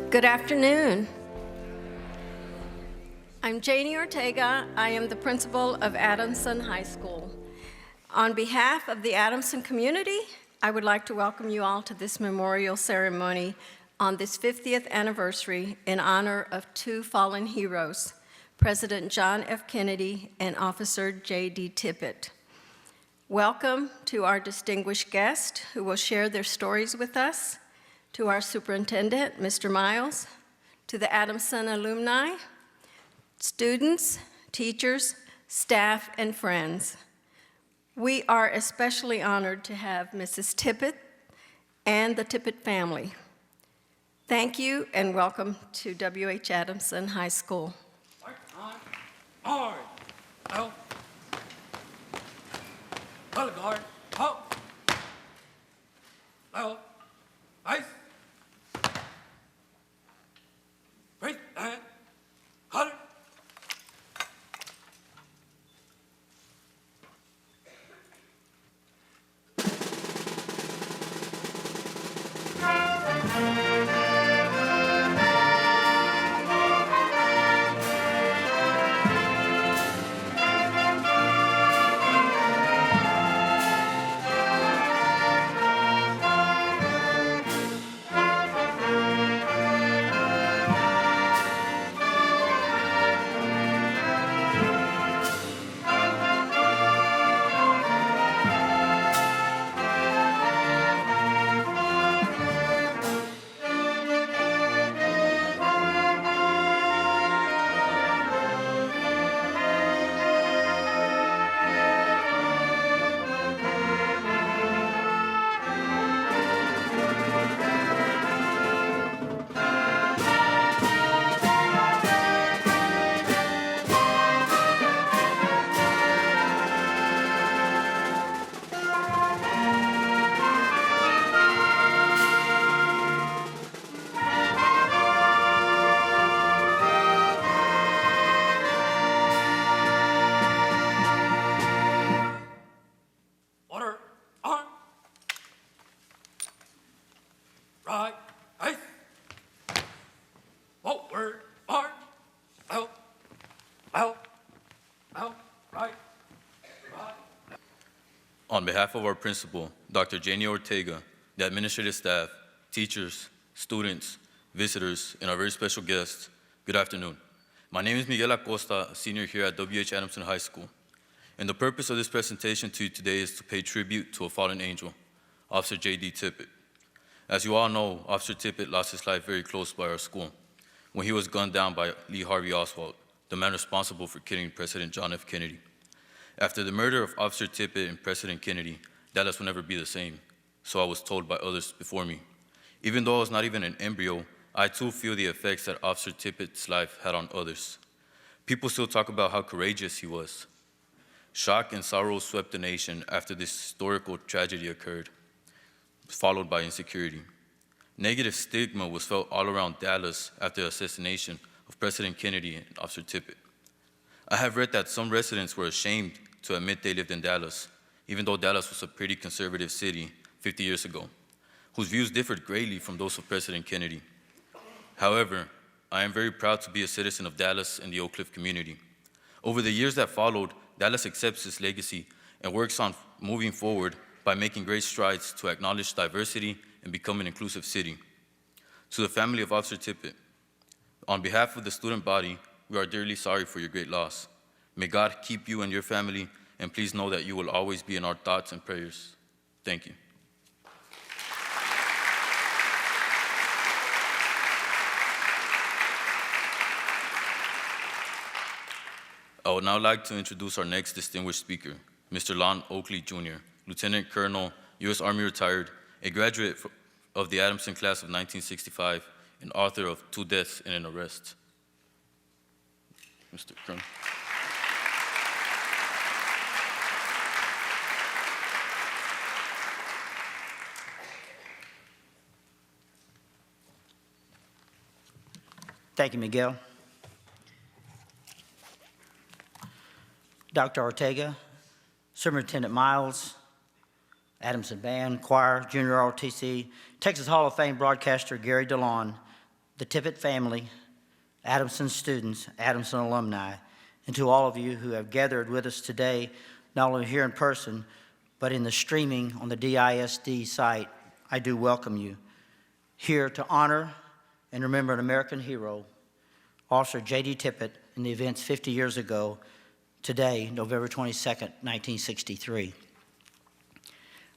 Good afternoon. I'm Janie Ortega. I am the principal of Adamson High School. On behalf of the Adamson community, I would like to welcome you all to this memorial ceremony on this 50th anniversary in honor of two fallen heroes, President John F. Kennedy and Officer J.D. Tippett. Welcome to our distinguished guests who will share their stories with us, to our superintendent, Mr. Miles, to the Adamson alumni, students, teachers, staff, and friends. We are especially honored to have Mrs. Tippett and the Tippett family. Thank you and welcome to W.H. Adamson High School. Ice. Break and cut it. On behalf of our principal, Dr. Janie Ortega, the administrative staff, teachers, students, visitors, and our very special guests, good afternoon. My name is Miguel Acosta, a senior here at W.H. Adamson High School. And the purpose of this presentation to you today is to pay tribute to a fallen angel, Officer J.D. Tippett. As you all know, Officer Tippett lost his life very close by our school when he was gunned down by Lee Harvey Oswald, the man responsible for killing President John F. Kennedy. After the murder of Officer Tippett and President Kennedy, Dallas will never be the same, so I was told by others before me. Even though I was not even an embryo, I too feel the effects that Officer Tippett's life had on others. People still talk about how courageous he was. Shock and sorrow swept the nation after this historical tragedy occurred, followed by insecurity. Negative stigma was felt all around Dallas after the assassination of President Kennedy and Officer Tippett. I have read that some residents were ashamed to admit they lived in Dallas, even though Dallas was a pretty conservative city 50 years ago, whose views differed greatly from those of President Kennedy. However, I am very proud to be a citizen of Dallas and the Oak Cliff community. Over the years that followed, Dallas accepts its legacy and works on moving forward by making great strides to acknowledge diversity and become an inclusive city. To the family of Officer Tippett, on behalf of the student body, we are dearly sorry for your great loss. May God keep you and your family, and please know that you will always be in our thoughts and prayers. Thank you. I would now like to introduce our next distinguished speaker, Mr. Lon Oakley, Jr., Lieutenant Colonel, U.S. Army retired, a graduate of the Adamson class of 1965, and author of 2 Deaths and an Arrest. Mr. Colonel. Thank you, Miguel. Dr. Ortega, Superintendent Miles, Adamson Band, Choir, Junior ROTC, Texas Hall of Fame broadcaster Gary DeLong, the Tippett family, Adamson students, Adamson alumni, and to all of you who have gathered with us today, not only here in person, but in the streaming on the DISD site, I do welcome you here to honor and remember an American hero, Officer J.D. Tippett, in the events 50 years ago, today, November 22nd, 1963.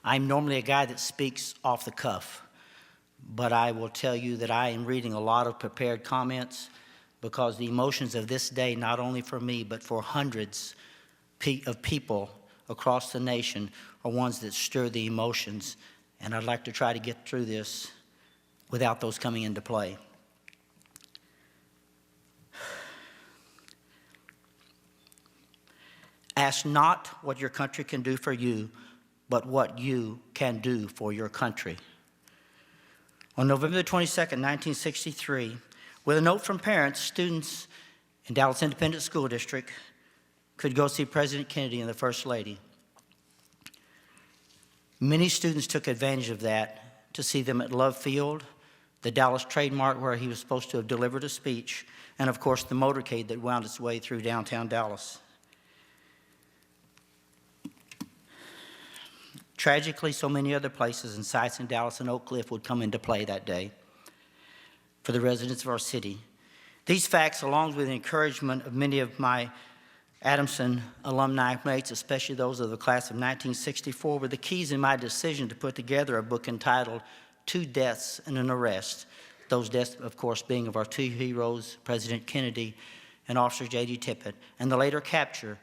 I'm normally a guy that speaks off the cuff, but I will tell you that I am reading a lot of prepared comments because the emotions of this day, not only for me, but for hundreds of people across the nation, are ones that stir the emotions, and I'd like to try to get through this without those coming into play. Ask not what your country can do for you, but what you can do for your country. On November the 22nd, 1963, with a note from parents, students in Dallas Independent School District could go see President Kennedy and the First Lady. Many students took advantage of that to see them at Love Field, the Dallas Trade Mart where he was supposed to have delivered a speech, and of course the motorcade that wound its way through downtown Dallas. Tragically, so many other places and sites in Dallas and Oak Cliff would come into play that day for the residents of our city. These facts, along with the encouragement of many of my Adamson alumni mates, especially those of the class of 1964, were the keys in my decision to put together a book entitled Two Deaths and an Arrest. Those deaths, of course, being of our two heroes, President Kennedy and Officer J.D. Tippett, and the later capture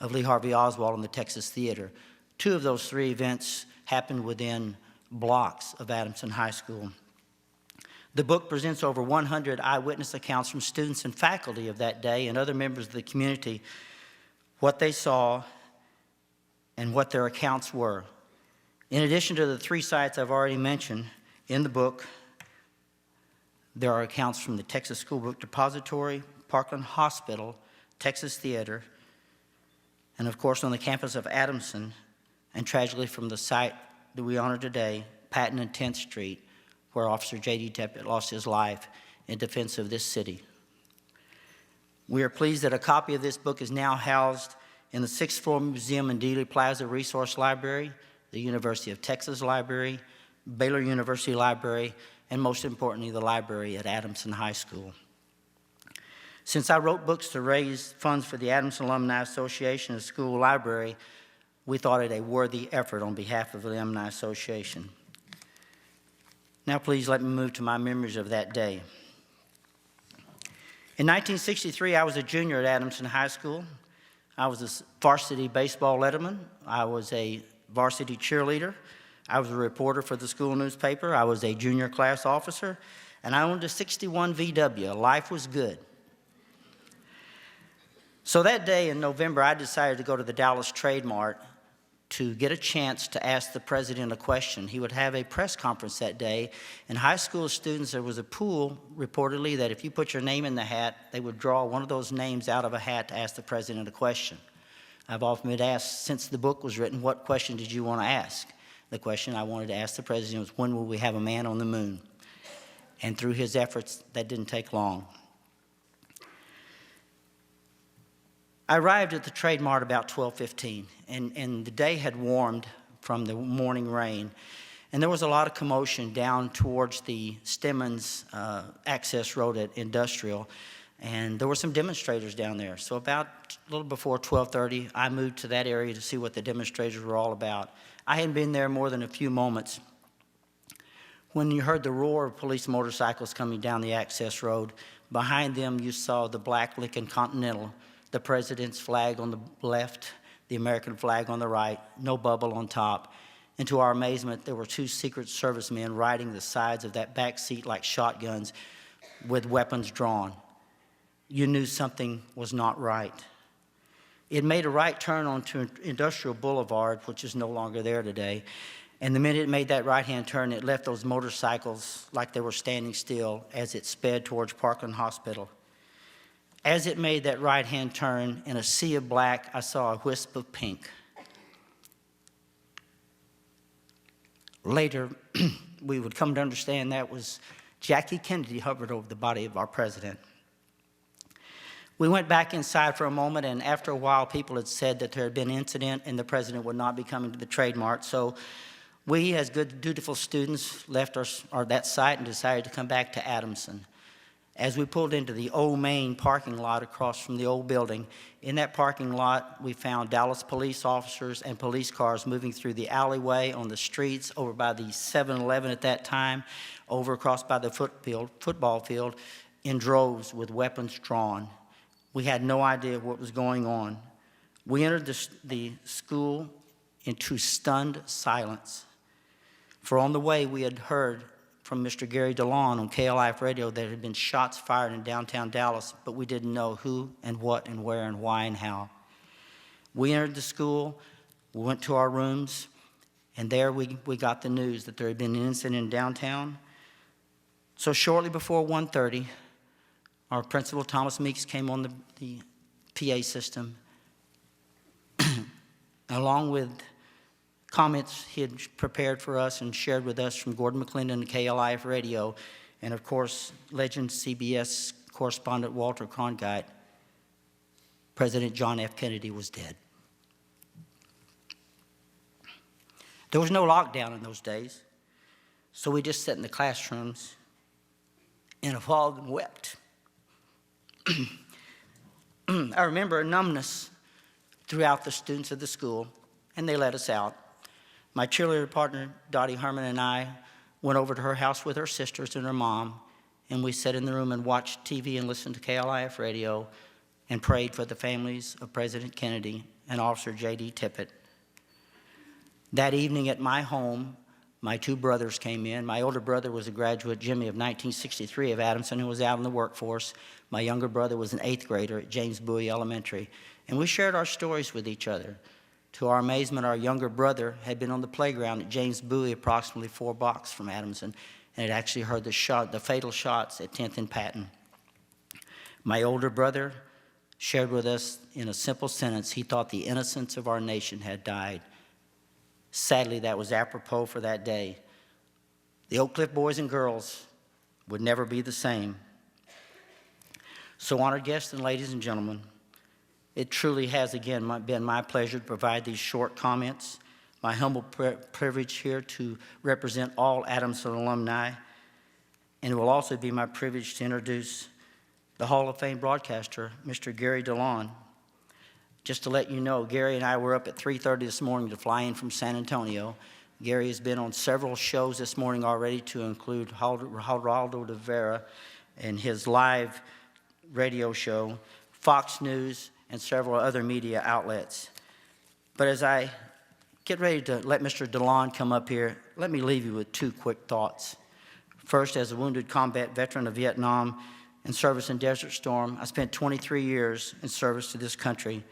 of Lee Harvey Oswald in the Texas Theater. Two of those three events happened within blocks of Adamson High School. The book presents over 100 eyewitness accounts from students and faculty of that day and other members of the community, what they saw and what their accounts were. In addition to the three sites I've already mentioned in the book, there are accounts from the Texas School Book Depository, Parkland Hospital, Texas Theater, and of course on the campus of Adamson, and tragically from the site that we honor today, Patton and 10th Street, where Officer J.D. Tippett lost his life in defense of this city. We are pleased that a copy of this book is now housed in the 6th floor museum and Dealey Plaza Resource Library, the University of Texas Library, Baylor University Library, and most importantly, the library at Adamson High School. Since I wrote books to raise funds for the Adamson Alumni Association and School Library, we thought it a worthy effort on behalf of the Alumni Association. Now please let me move to my memories of that day. In 1963, I was a junior at Adamson High School. I was a varsity baseball letterman. I was a varsity cheerleader. I was a reporter for the school newspaper. I was a junior class officer, and I owned a 61 VW. Life was good. So that day in November, I decided to go to the Dallas Trade Mart to get a chance to ask the president a question. He would have a press conference that day, and high school students, there was a pool, reportedly, that if you put your name in the hat, they would draw one of those names out of a hat to ask the president a question. I've often been asked, since the book was written, what question did you want to ask? The question I wanted to ask the president was, when will we have a man on the moon? And through his efforts, that didn't take long. I arrived at the Trade Mart about 12:15, and the day had warmed from the morning rain, and there was a lot of commotion down towards the Stemmons access road at Industrial, and there were some demonstrators down there. So about a little before 12:30, I moved to that area to see what the demonstrators were all about. I hadn't been there more than a few moments when you heard the roar of police motorcycles coming down the access road. Behind them, you saw the black Lincoln Continental, the president's flag on the left, the American flag on the right, no bubble on top. And to our amazement, there were two Secret Service men riding the sides of that back seat like shotguns with weapons drawn. You knew something was not right. It made a right turn onto Industrial Boulevard, which is no longer there today. And the minute it made that right-hand turn, it left those motorcycles like they were standing still as it sped towards Parkland Hospital. As it made that right-hand turn, in a sea of black, I saw a wisp of pink. Later, we would come to understand that was Jackie Kennedy hovered over the body of our president. We went back inside for a moment, and after a while, people had said that there had been an incident and the president would not be coming to the Trade Mart. So we, as good, dutiful students, left that site and decided to come back to Adamson. As we pulled into the old main parking lot across from the old building, in that parking lot, we found Dallas police officers and police cars moving through the alleyway, on the streets, over by the 7-Eleven at that time, over across by the football field, in droves with weapons drawn. We had no idea what was going on. We entered the school into stunned silence. For on the way, we had heard from Mr. Gary DeLong on KLIF radio that there had been shots fired in downtown Dallas, but we didn't know who and what and where and why and how. We entered the school, we went to our rooms, and there we got the news that there had been an incident in downtown. So shortly before 1:30, our principal, Thomas Meeks, came on the PA system, along with comments he had prepared for us and shared with us from Gordon McClendon and KLIF Radio, and of course, legend CBS correspondent Walter Cronkite. President John F. Kennedy was dead. There was no lockdown in those days, so we just sat in the classrooms in a fog and wept. I remember a numbness throughout the students of the school, and they let us out. My cheerleader partner, Dottie Herman, and I went over to her house with her sisters and her mom, and we sat in the room and watched TV and listened to KLIF radio and prayed for the families of President Kennedy and Officer J.D. Tippett. That evening at my home, my two brothers came in. My older brother was a graduate, Jimmy, of 1963 of Adamson, who was out in the workforce. My younger brother was an 8th grader at James Bowie Elementary. And we shared our stories with each other. To our amazement, our younger brother had been on the playground at James Bowie, approximately 4 blocks from Adamson, and had actually heard the fatal shots at 10th and Patton. My older brother shared with us in a simple sentence, he thought the innocence of our nation had died. Sadly, that was apropos for that day. The Oak Cliff boys and girls would never be the same. So, honored guests and ladies and gentlemen, it truly has again been my pleasure to provide these short comments. My humble privilege here to represent all Adamson alumni, and it will also be my privilege to introduce the Hall of Fame broadcaster, Mr. Gary DeLong. Just to let you know, Gary and I were up at 3:30 this morning to fly in from San Antonio. Gary has been on several shows this morning already, to include Geraldo de Vera and his live radio show, Fox News, and several other media outlets. But as I get ready to let Mr. DeLong come up here, let me leave you with 2 quick thoughts. First, as a wounded combat veteran of Vietnam and service in Desert Storm, I spent 23 years in service to this country.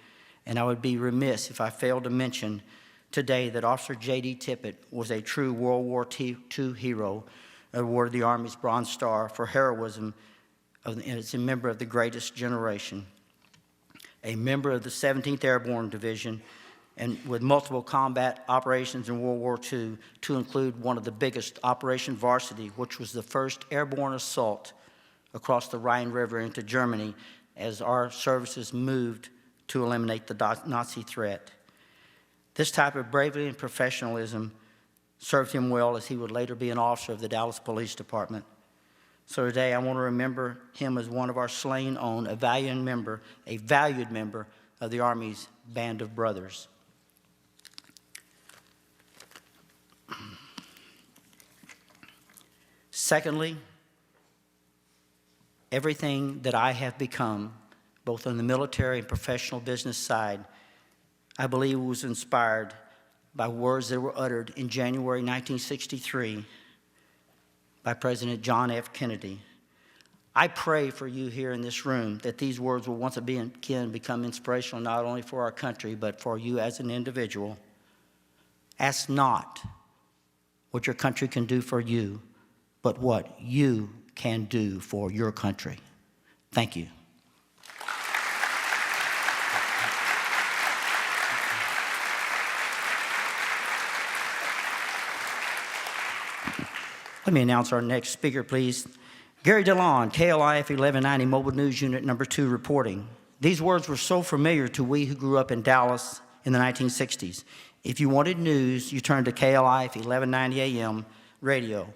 And I would be remiss if I failed to mention today that Officer J.D. Tippett was a true World War II hero, awarded the Army's Bronze Star for heroism, and is a member of the greatest generation. A member of the 17th Airborne Division, and with multiple combat operations in World War II, to include one of the biggest, Operation Varsity, which was the first airborne assault across the Rhine River into Germany as our services moved to eliminate the Nazi threat. This type of bravery and professionalism served him well, as he would later be an officer of the Dallas Police Department. So today I want to remember him as one of our slain own, a valued member of the Army's Band of Brothers. Secondly, everything that I have become, both on the military and professional business side, I believe was inspired by words that were uttered in January 1963 by President John F. Kennedy. I pray for you here in this room that these words will once again become inspirational, not only for our country, but for you as an individual. Ask not what your country can do for you, but what you can do for your country. Thank you. Let me announce our next speaker, please. Gary DeLong, KLIF 1190 Mobile News Unit number 2 reporting. These words were so familiar to we who grew up in Dallas in the 1960s. If you wanted news, you turned to KLIF 1190 AM radio.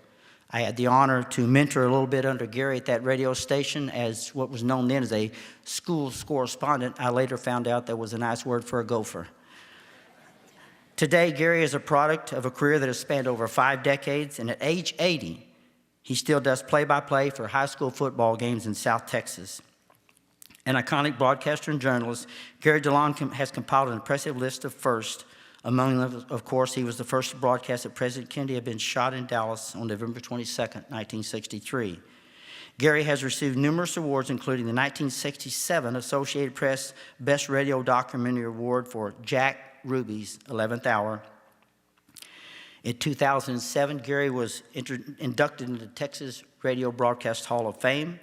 I had the honor to mentor a little bit under Gary at that radio station as what was known then as a school correspondent. I later found out that was a nice word for a gopher. Today, Gary is a product of a career that has spanned over 5 decades, and at age 80, he still does play-by-play for high school football games in South Texas. An iconic broadcaster and journalist, Gary DeLong has compiled an impressive list of firsts. Among them, of course, he was the first to broadcast that President Kennedy had been shot in Dallas on November 22, 1963. Gary has received numerous awards, including the 1967 Associated Press Best Radio Documentary Award for Jack Ruby's 11th Hour. In 2007, Gary was inducted into the Texas Radio Broadcast Hall of Fame.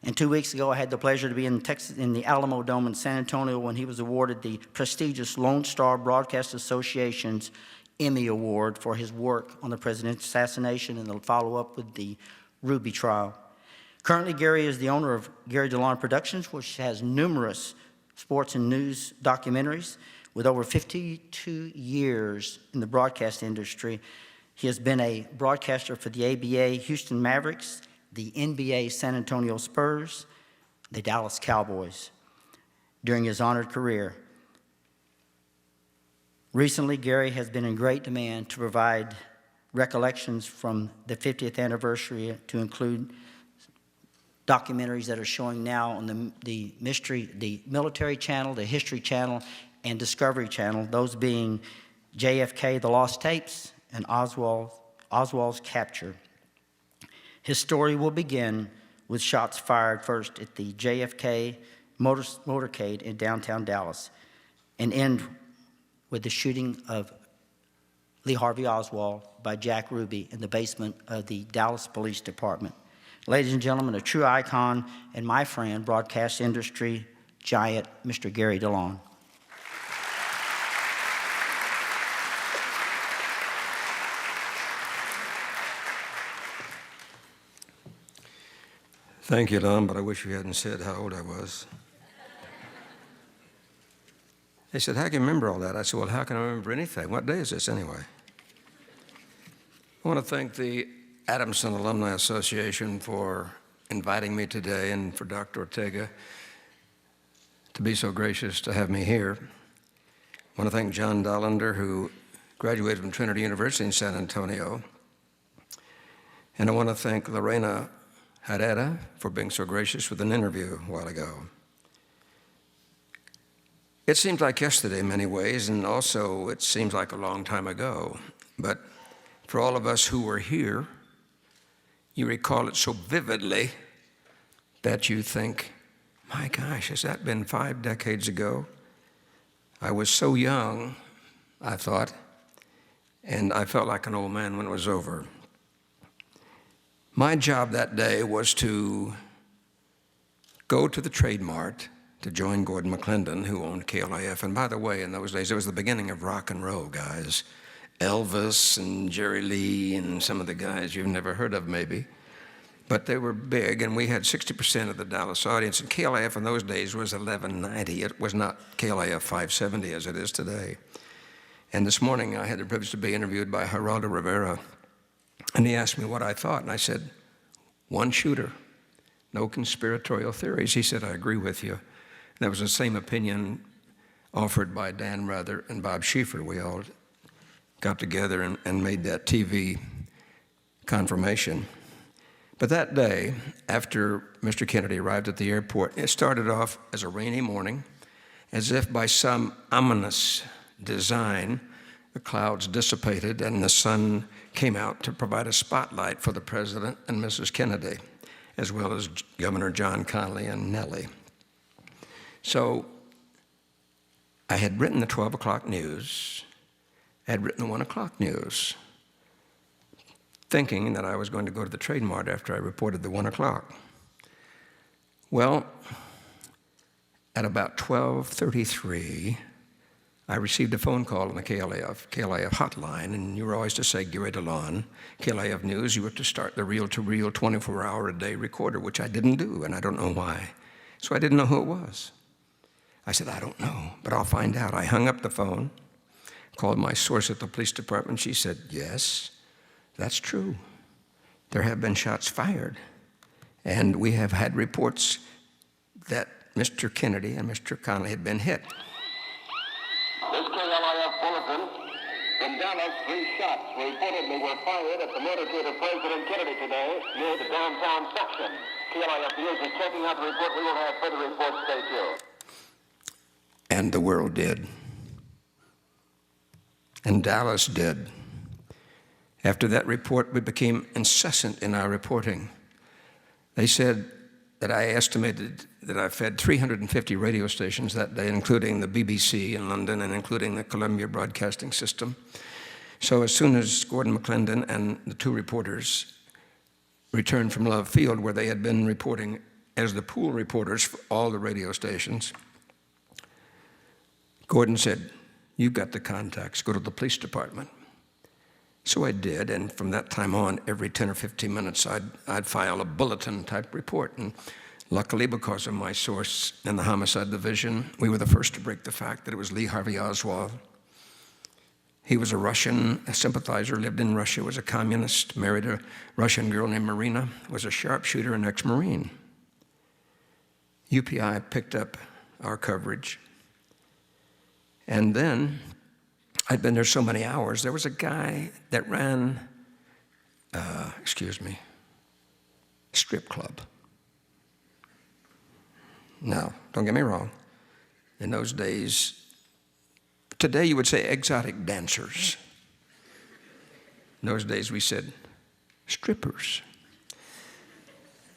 And 2 weeks ago, I had the pleasure to be in the Alamo Dome in San Antonio when he was awarded the prestigious Lone Star Broadcast Association's Emmy Award for his work on the president's assassination and the follow-up with the Ruby trial. Currently, Gary is the owner of Gary DeLong Productions, which has numerous sports and news documentaries. With over 52 years in the broadcast industry, he has been a broadcaster for the ABA Houston Mavericks, the NBA San Antonio Spurs, the Dallas Cowboys during his honored career. Recently, Gary has been in great demand to provide recollections from the 50th anniversary to include documentaries that are showing now on the Military Channel, the History Channel, and Discovery Channel, those being JFK, The Lost Tapes, and Oswald's Capture. His story will begin with shots fired first at the JFK motorcade in downtown Dallas and end with the shooting of Lee Harvey Oswald by Jack Ruby in the basement of the Dallas Police Department. Ladies and gentlemen, a true icon and my friend, broadcast industry giant, Mr. Gary DeLong. Thank you, Don, but I wish you hadn't said how old I was. They said, how can you remember all that? I said, well, how can I remember anything? What day is this anyway? I want to thank the Adamson Alumni Association for inviting me today and for Dr. Ortega to be so gracious to have me here. I want to thank John Dollander, who graduated from Trinity University in San Antonio. And I want to thank Lorena Herrera for being so gracious with an interview a while ago. It seems like yesterday in many ways, and also it seems like a long time ago. But for all of us who were here, you recall it so vividly that you think, my gosh, has that been 5 decades ago? I was so young, I thought, and I felt like an old man when it was over. My job that day was to go to the Trade Mart to join Gordon McClendon, who owned KLIF. And by the way, in those days, it was the beginning of rock and roll, guys. Elvis and Jerry Lee and some of the guys you've never heard of, maybe. But they were big, and we had 60% of the Dallas audience. And KLIF in those days was 1190. It was not KLIF 570 as it is today. And this morning, I had the privilege to be interviewed by Geraldo Rivera. And he asked me what I thought, and I said, one shooter, no conspiratorial theories. He said, I agree with you. And that was the same opinion offered by Dan Rather and Bob Schieffer. We all got together and made that TV confirmation. But that day, after Mr. Kennedy arrived at the airport, it started off as a rainy morning, as if by some ominous design, the clouds dissipated and the sun came out to provide a spotlight for the President and Mrs. Kennedy, as well as Governor John Connally and Nellie. So I had written the 12 o'clock news, I had written the 1 o'clock news, thinking that I was going to go to the Trade Mart after I reported the 1 o'clock. Well, at about 12:33, I received a phone call on the KLIF hotline, and you were always to say, Gary DeLong, KLIF News, you were to start the reel-to-reel 24-hour-a-day recorder, which I didn't do, and I don't know why. So I didn't know who it was. I said, I don't know, but I'll find out. I hung up the phone, called my source at the police department. She said, yes, that's true. There have been shots fired, and we have had reports that Mr. Kennedy and Mr. Connolly had been hit. This KLIF bulletin. In Dallas, 3 shots reportedly were fired at the motorcade of President Kennedy today near the downtown section. KLIF News is checking out the report. We will have further reports. Stay tuned. And the world did. And Dallas did. After that report, we became incessant in our reporting. They said that I estimated that I fed 350 radio stations that day, including the BBC in London and including the Columbia Broadcasting System. So as soon as Gordon McClendon and the 2 reporters returned from Love Field, where they had been reporting as the pool reporters for all the radio stations, Gordon said, you've got the contacts, go to the police department. So I did, and from that time on, every 10 or 15 minutes, I'd file a bulletin-type report. And luckily, because of my source in the homicide division, we were the first to break the fact that it was Lee Harvey Oswald. He was a Russian sympathizer, lived in Russia, was a communist, married a Russian girl named Marina, was a sharpshooter and ex-Marine. UPI picked up our coverage. And then, I'd been there so many hours, there was a guy that ran, strip club. Now, don't get me wrong. In those days, today you would say exotic dancers. In those days we said strippers.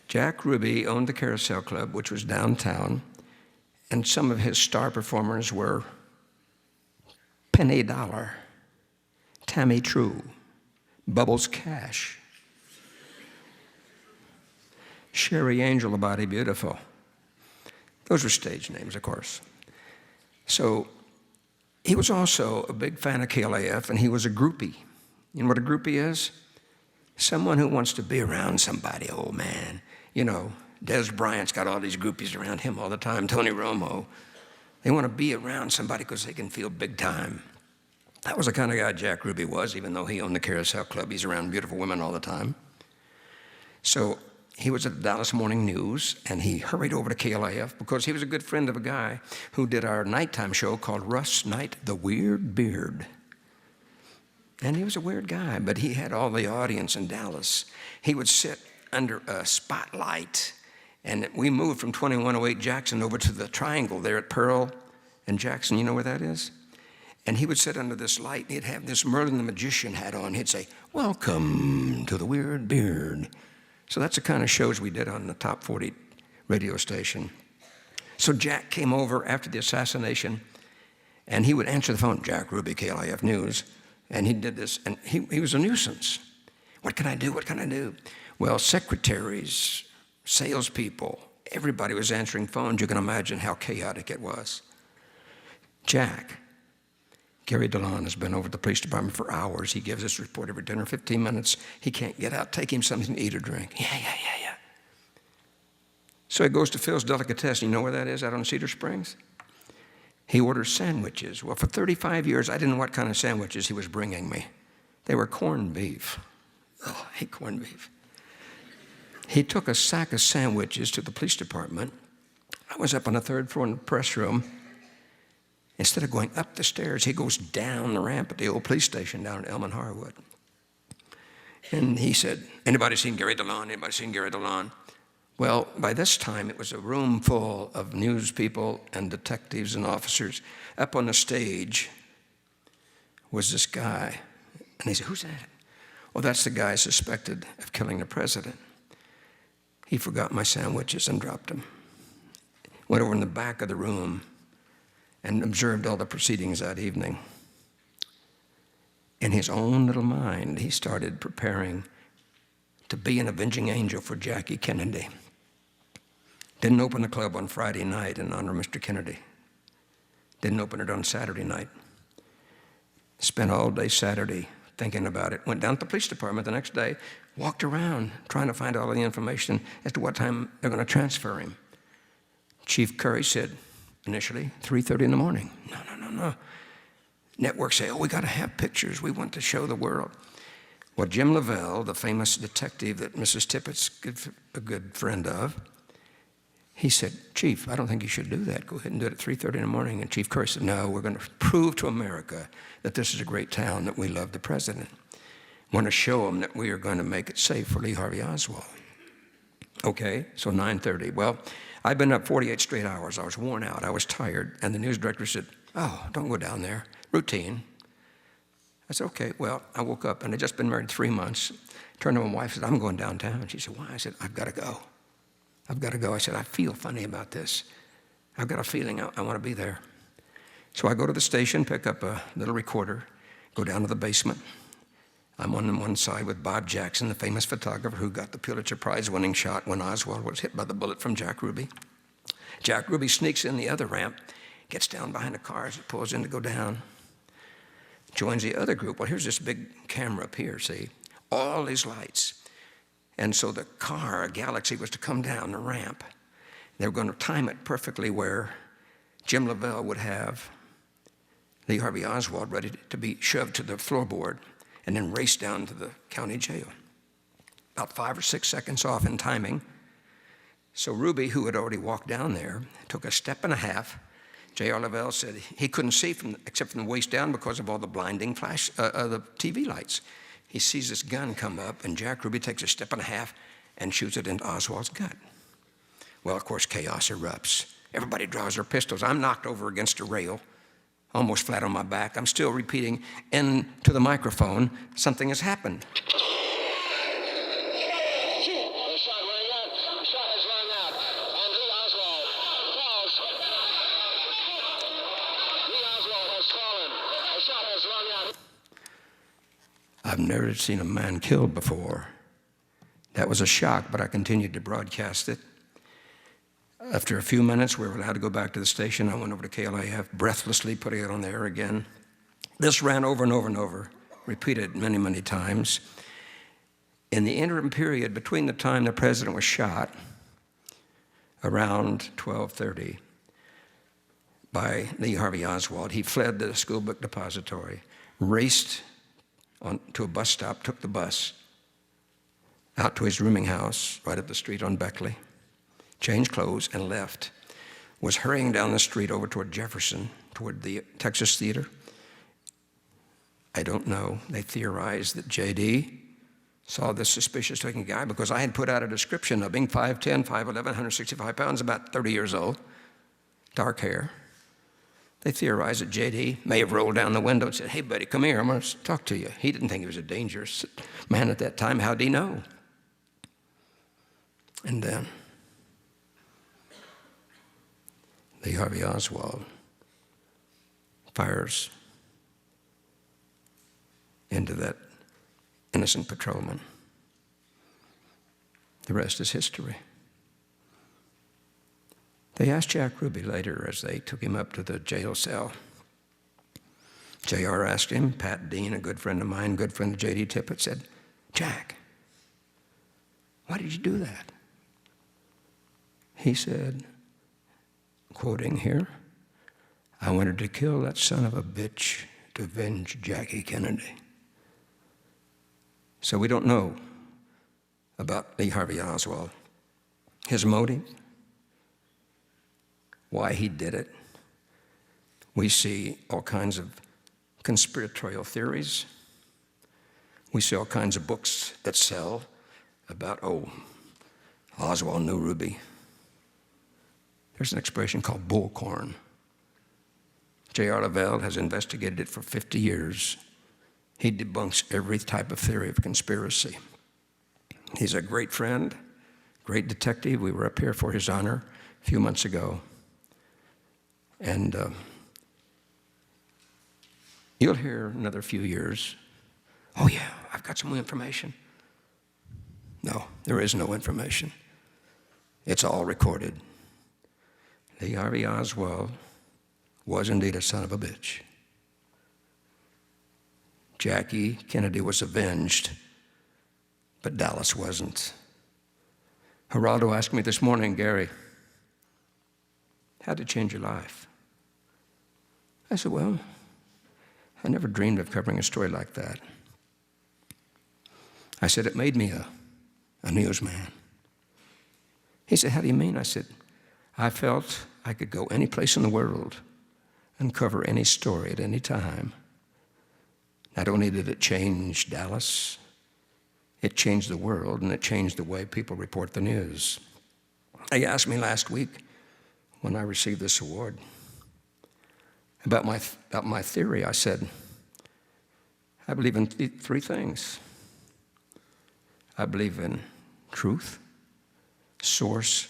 Jack Ruby owned the Carousel Club, which was downtown, and some of his star performers were Penny Dollar, Tammy True, Bubbles Cash, Sherry Angel, the Body Beautiful. Those were stage names, of course. So he was also a big fan of KLIF, and he was a groupie. You know what a groupie is? Someone who wants to be around somebody, oh man. You know, Des Bryant's got all these groupies around him all the time, Tony Romo. They want to be around somebody because they can feel big time. That was the kind of guy Jack Ruby was, even though he owned the Carousel Club. He's around beautiful women all the time. So he was at the Dallas Morning News, and he hurried over to KLIF because he was a good friend of a guy who did our nighttime show called Russ Knight, the Weird Beard. And he was a weird guy, but he had all the audience in Dallas. He would sit under a spotlight, and we moved from 2108 Jackson over to the Triangle there at Pearl and Jackson. You know where that is? And he would sit under this light, and he'd have this Merlin the Magician hat on. He'd say, welcome to the Weird Beard. So that's the kind of shows we did on the Top 40 radio station. So Jack came over after the assassination, and he would answer the phone, Jack Ruby, KLIF News, and he did this, and he was a nuisance. What can I do? What can I do? Well, secretaries, salespeople, everybody was answering phones. You can imagine how chaotic it was. Jack, Gary DeLong has been over at the police department for hours. He gives us a report every 10 or 15 minutes. He can't get out. Take him something to eat or drink. Yeah. So he goes to Phil's Delicatessen. You know where that is, out on Cedar Springs? He orders sandwiches. Well, for 35 years, I didn't know what kind of sandwiches he was bringing me. They were corned beef. Oh, I hate corned beef. He took a sack of sandwiches to the police department. I was up on the 3rd floor in the press room. Instead of going up the stairs, he goes down the ramp at the old police station down in Elm Harwood. And he said, anybody seen Gary DeLong? Anybody seen Gary DeLong? Well, by this time, it was a room full of news people and detectives and officers. Up on the stage was this guy. And he said, who's that? Well, that's the guy suspected of killing the president. He forgot my sandwiches and dropped them. Went over in the back of the room and observed all the proceedings that evening. In his own little mind, he started preparing to be an avenging angel for Jackie Kennedy. Didn't open the club on Friday night in honor of Mr. Kennedy. Didn't open it on Saturday night. Spent all day Saturday thinking about it. Went down to the police department the next day, walked around trying to find all the information as to what time they're going to transfer him. Chief Curry said initially 3:30 in the morning. No. Networks say, oh, we got to have pictures. We want to show the world. Well, Jim Lavelle, the famous detective that Mrs. Tippett's a good friend of, he said, Chief, I don't think you should do that. Go ahead and do it at 3:30 in the morning. And Chief Curry said, no, we're going to prove to America that this is a great town, that we love the president. We want to show them that we are going to make it safe for Lee Harvey Oswald. Okay, so 9:30. Well, I'd been up 48 straight hours. I was worn out. I was tired. And the news director said, oh, don't go down there. Routine. I said, okay. Well, I woke up, and I'd just been married 3 months. Turned to my wife and said, I'm going downtown. She said, why? I said, I've got to go. I've got to go. I said, I feel funny about this. I've got a feeling I want to be there. So I go to the station, pick up a little recorder, go down to the basement. I'm on one side with Bob Jackson, the famous photographer who got the Pulitzer Prize-winning shot when Oswald was hit by the bullet from Jack Ruby. Jack Ruby sneaks in the other ramp, gets down behind the car as it pulls in to go down, joins the other group. Well, here's this big camera up here, see? All these lights. And so the car, Galaxy, was to come down the ramp. They were going to time it perfectly where Jim Lavelle would have Lee Harvey Oswald ready to be shoved to the floorboard and then race down to the county jail. About 5 or 6 seconds off in timing. So Ruby, who had already walked down there, took a step and a half. J.R. Lavelle said he couldn't see except from the waist down because of all the blinding flash, the TV lights. He sees this gun come up, and Jack Ruby takes a step and a half and shoots it into Oswald's gut. Well, of course, chaos erupts. Everybody draws their pistols. I'm knocked over against a rail, almost flat on my back. I'm still repeating into the microphone, something has happened. I've never seen a man killed before. That was a shock, but I continued to broadcast it. After a few minutes, we were allowed to go back to the station. I went over to KLIF, breathlessly putting it on the air again. This ran over and over and over, repeated many, many times. In the interim period between the time the president was shot, around 12:30, by Lee Harvey Oswald, he fled the school book depository, raced to a bus stop, took the bus out to his rooming house right up the street on Beckley, changed clothes, and left. Was hurrying down the street over toward Jefferson, toward the Texas Theater. I don't know. They theorized that J.D. saw this suspicious-looking guy because I had put out a description of him, 5'10", 5'11", 165 pounds, about 30 years old, dark hair. They theorized that J.D. may have rolled down the window and said, hey, buddy, come here, I'm going to talk to you. He didn't think he was a dangerous man at that time. How'd he know? And then Lee Harvey Oswald fires into that innocent patrolman. The rest is history. They asked Jack Ruby later as they took him up to the jail cell. J.R. asked him, Pat Dean, a good friend of mine, good friend of J.D. Tippett, said, Jack, why did you do that? He said, quoting here, I wanted to kill that son of a bitch to avenge Jackie Kennedy. So we don't know about Lee Harvey Oswald, his motive, why he did it. We see all kinds of conspiratorial theories. We see all kinds of books that sell about, Oswald knew Ruby. There's an expression called bullcorn. J.R. Lavelle has investigated it for 50 years. He debunks every type of theory of conspiracy. He's a great friend, great detective. We were up here for his honor a few months ago. And you'll hear another few years, oh yeah, I've got some more information. No, there is no information. It's all recorded. Lee Harvey Oswald was indeed a son of a bitch. Jackie Kennedy was avenged, but Dallas wasn't. Geraldo asked me this morning, Gary, how'd it change your life? I said, well, I never dreamed of covering a story like that. I said, it made me a newsman. He said, how do you mean? I said, I felt I could go any place in the world and cover any story at any time. Not only did it change Dallas, it changed the world, and it changed the way people report the news. They asked me last week when I received this award about my theory. I said, I believe in three things. I believe in truth, source,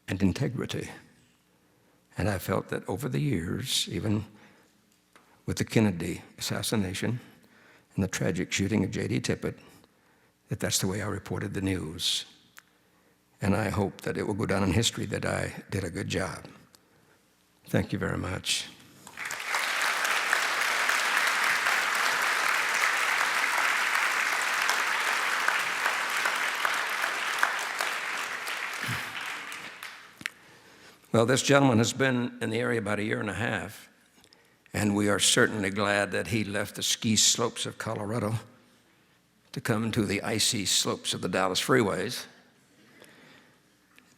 and integrity. And I felt that over the years, even with the Kennedy assassination and the tragic shooting of J.D. Tippett, that's the way I reported the news. And I hope that it will go down in history that I did a good job. Thank you very much. Well, this gentleman has been in the area about a year and a half, and we are certainly glad that he left the ski slopes of Colorado to come to the icy slopes of the Dallas freeways.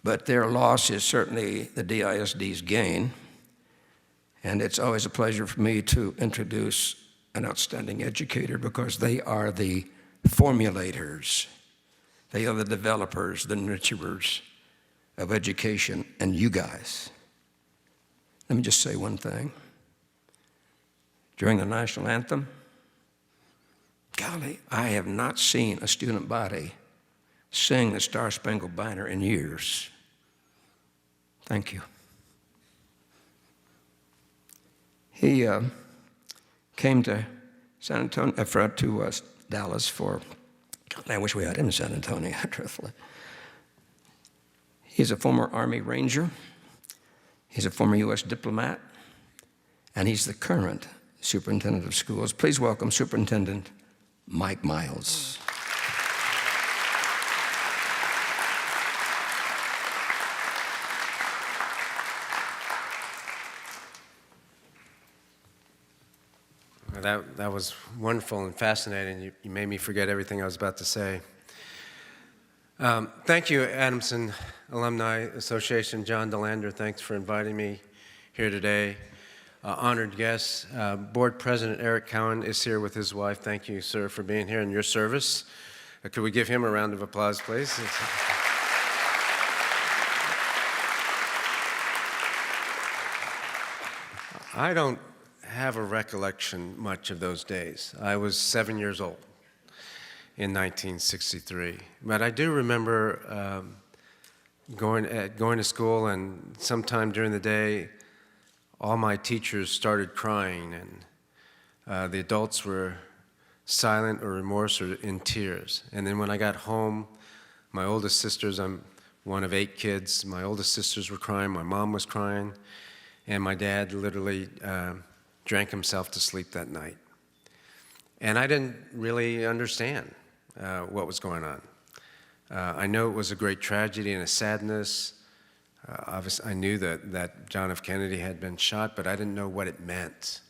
But their loss is certainly the DISD's gain, and it's always a pleasure for me to introduce an outstanding educator because they are the formulators. They are the developers, the nurturers of education, and you guys. Let me just say one thing. During the national anthem, golly, I have not seen a student body sing the Star-Spangled Banner in years. Thank you. He came to San Antonio, to Dallas for, I wish we had him in San Antonio, truthfully. He's a former Army Ranger, he's a former U.S. diplomat, and he's the current superintendent of schools. Please welcome Superintendent Mike Miles. That was wonderful and fascinating. You made me forget everything I was about to say. Thank you, Adamson Alumni Association. John DeLander, thanks for inviting me here today. Honored guests, Board President Eric Cowan is here with his wife. Thank you, sir, for being here and your service. Could we give him a round of applause, please? I don't have a recollection much of those days. I was 7 years old in 1963. But I do remember going to school, and sometime during the day, all my teachers started crying, and the adults were silent or remorse or in tears. And then when I got home, my oldest sisters, I'm one of 8 kids, my oldest sisters were crying, my mom was crying, and my dad literally drank himself to sleep that night. And I didn't really understand what was going on. I know it was a great tragedy and a sadness. Obviously, I knew that John F. Kennedy had been shot, but I didn't know what it meant.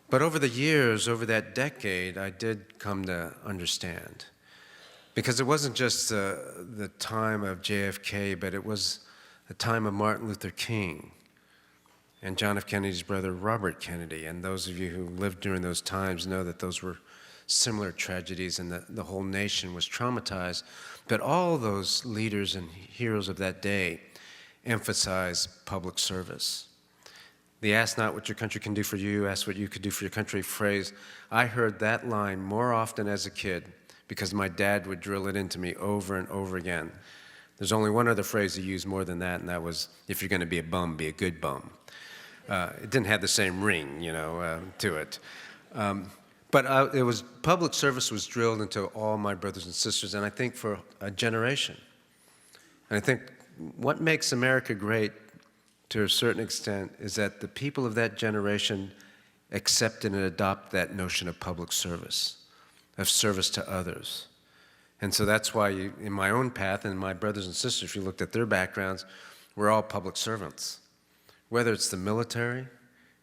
But over the years, over that decade, I did come to understand. Because it wasn't just the time of JFK, but it was the time of Martin Luther King and John F. Kennedy's brother, Robert Kennedy. And those of you who lived during those times know that those were similar tragedies, and the whole nation was traumatized. But all those leaders and heroes of that day emphasized public service. The ask not what your country can do for you, ask what you could do for your country phrase. I heard that line more often as a kid because my dad would drill it into me over and over again. There's only one other phrase he used more than that, and that was, if you're going to be a bum, be a good bum. It didn't have the same ring, to it. But it was, public service was drilled into all my brothers and sisters, and I think for a generation. And I think what makes America great, to a certain extent, is that the people of that generation accepted and adopted that notion of public service, of service to others. And so that's why in my own path, and my brothers and sisters, if you looked at their backgrounds, we're all public servants. Whether it's the military,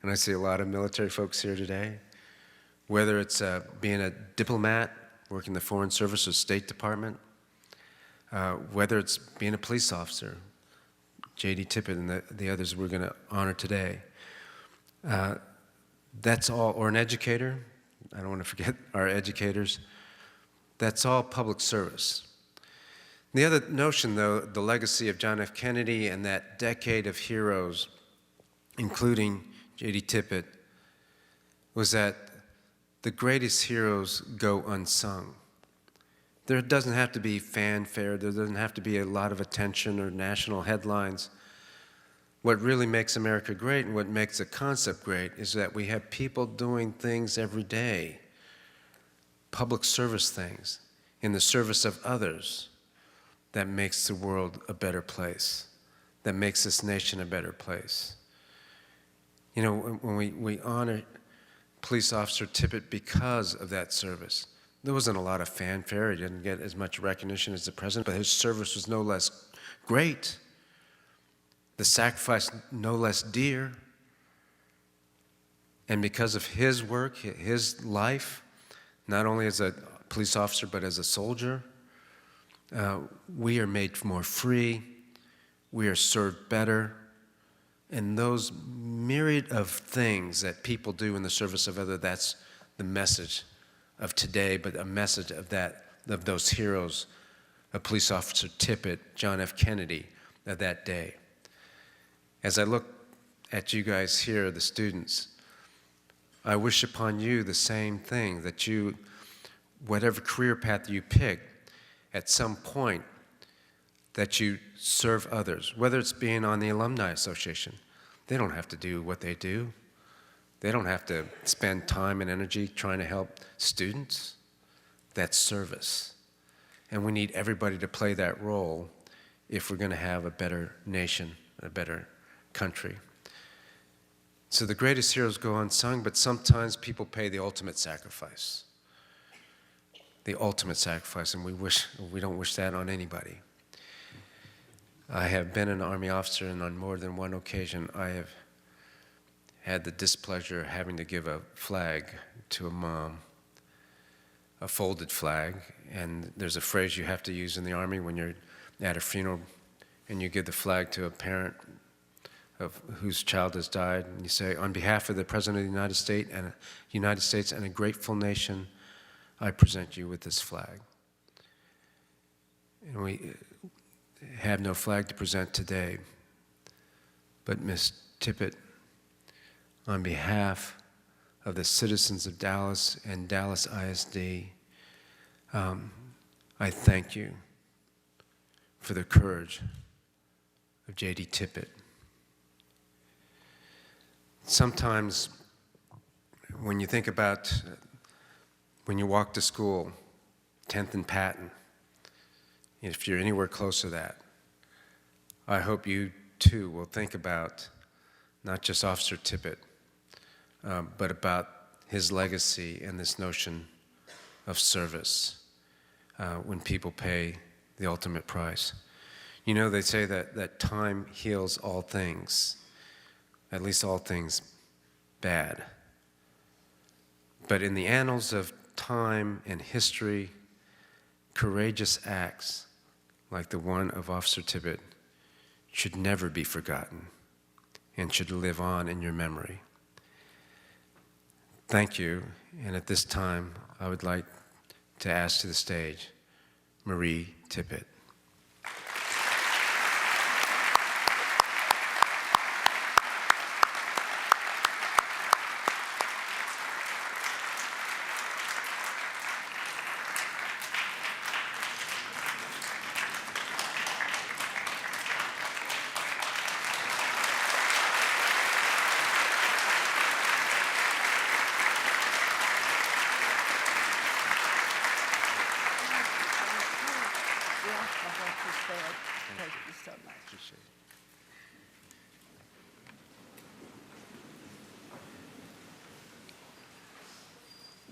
and I see a lot of military folks here today, whether it's being a diplomat, working the Foreign Service or State Department, whether it's being a police officer, J.D. Tippett and the others we're going to honor today. That's all, or an educator, I don't want to forget our educators, that's all public service. The other notion, though, the legacy of John F. Kennedy and that decade of heroes, including J.D. Tippett, was that the greatest heroes go unsung. There doesn't have to be fanfare, there doesn't have to be a lot of attention or national headlines. What really makes America great and what makes a concept great is that we have people doing things every day, public service things, in the service of others, that makes the world a better place, that makes this nation a better place. You know, when we honor Police Officer Tippett because of that service, there wasn't a lot of fanfare. He didn't get as much recognition as the president, but his service was no less great. The sacrifice no less dear. And because of his work, his life, not only as a police officer, but as a soldier, we are made more free, we are served better, and those myriad of things that people do in the service of others, that's the message of today, but a message of those heroes, of Police Officer Tippett, John F. Kennedy, of that day. As I look at you guys here, the students, I wish upon you the same thing, that you, whatever career path you pick, at some point, that you serve others, whether it's being on the Alumni Association. They don't have to do what they do. They don't have to spend time and energy trying to help students. That's service. And we need everybody to play that role if we're going to have a better nation, a better country. So the greatest heroes go unsung, but sometimes people pay the ultimate sacrifice. The ultimate sacrifice, and we don't wish that on anybody. I have been an Army officer, and on more than one occasion I have had the displeasure of having to give a flag to a mom, a folded flag, and there's a phrase you have to use in the Army when you're at a funeral and you give the flag to a parent of whose child has died, and you say, on behalf of the President of the United States and a grateful nation, I present you with this flag. And we have no flag to present today, but Miss Tippett, on behalf of the citizens of Dallas and Dallas ISD, I thank you for the courage of J.D. Tippett. Sometimes when you think about when you walk to school, 10th and Patton, if you're anywhere close to that, I hope you too will think about not just Officer Tippett, but about his legacy and this notion of service when people pay the ultimate price. You know, they say that time heals all things, at least all things bad. But in the annals of time and history, courageous acts like the one of Officer Tippett should never be forgotten and should live on in your memory. Thank you, and at this time, I would like to ask to the stage Marie Tippett.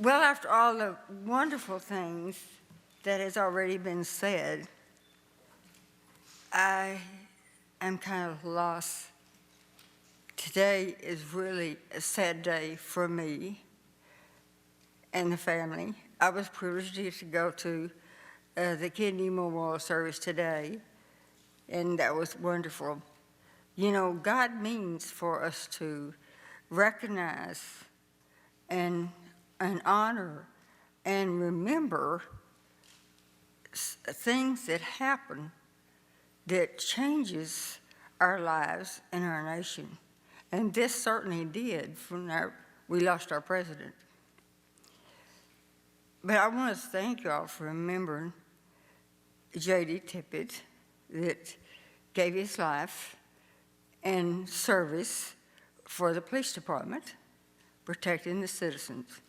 Well, after all the wonderful things that has already been said, I am kind of lost. Today is really a sad day for me and the family. I was privileged to go to the Kennedy Memorial Service today, and that was wonderful. You know, God means for us to recognize and honor and remember things that happen that changes our lives and our nation. And this certainly did when we lost our president. But I want to thank y'all for remembering J.D. Tippett that gave his life and service for the police department, protecting the citizens.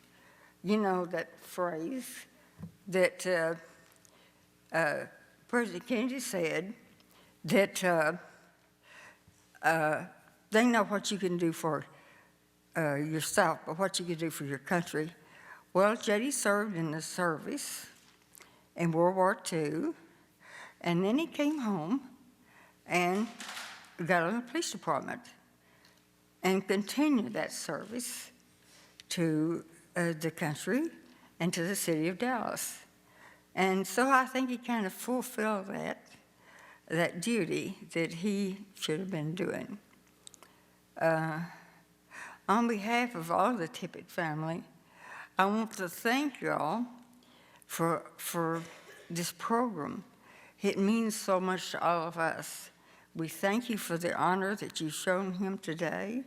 You know that phrase that President Kennedy said, that they know what you can do for yourself, but what you can do for your country. Well, J.D. served in the service in World War II, and then he came home and got on the police department and continued that service to the country and to the city of Dallas. And so I think he kind of fulfilled that duty that he should have been doing. On behalf of all the Tippett family, I want to thank y'all for this program. It means so much to all of us. We thank you for the honor that you've shown him today.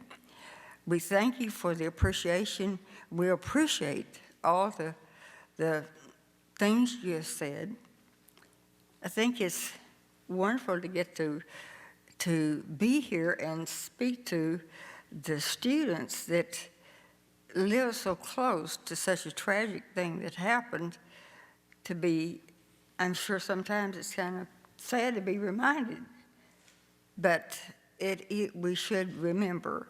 We thank you for the appreciation. We appreciate all the things you have said. I think it's wonderful to get to be here and speak to the students that live so close to such a tragic thing that happened. To be, I'm sure sometimes it's kind of sad to be reminded, but we should remember.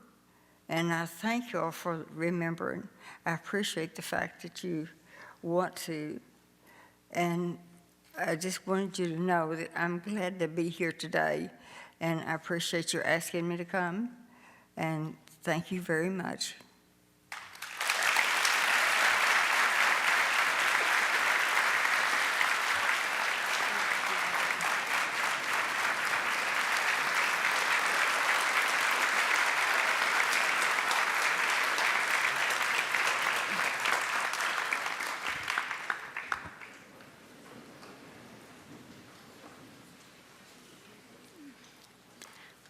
And I thank you all for remembering. I appreciate the fact that you want to. And I just wanted you to know that I'm glad to be here today, and I appreciate your asking me to come, and thank you very much.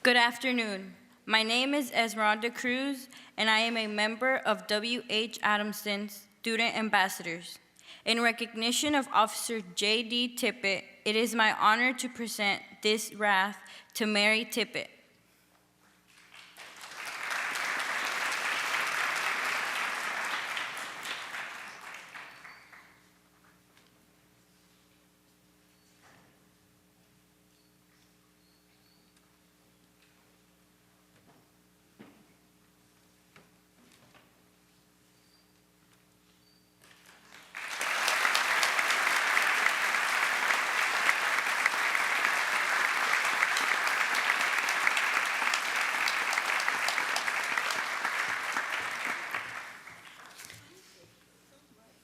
Good afternoon. My name is Esmeralda Cruz, and I am a member of W.H. Adamson's Student Ambassadors. In recognition of Officer J.D. Tippett, it is my honor to present this wreath to Mary Tippett.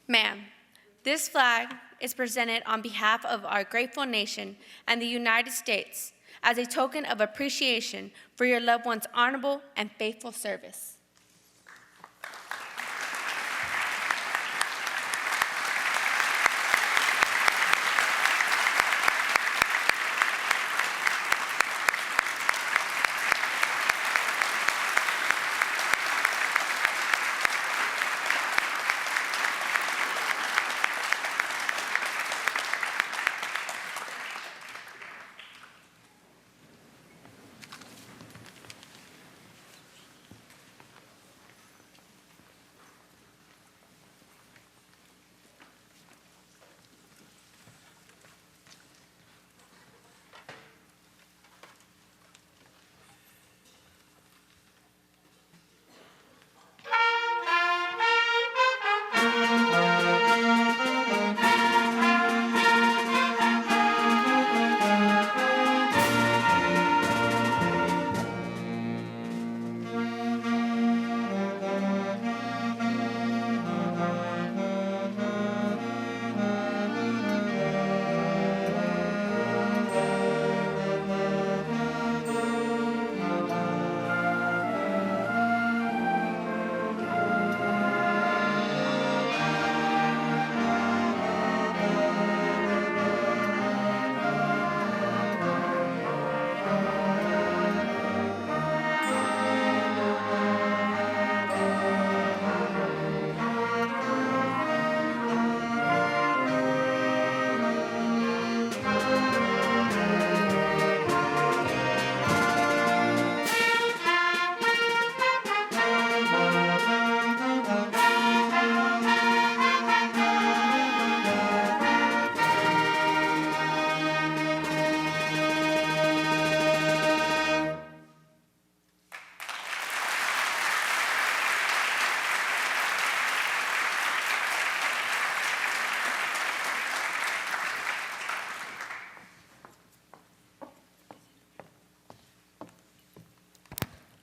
Ma'am, this flag is presented on behalf of our grateful nation and the United States as a token of appreciation for your loved one's honorable and faithful service.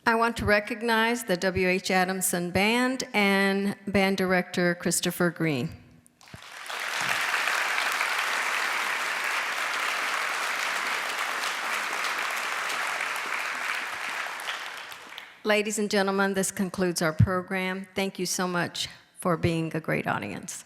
I want to recognize the W.H. Adamson Band and Band Director Christopher Green. Ladies and gentlemen, this concludes our program. Thank you so much for being a great audience.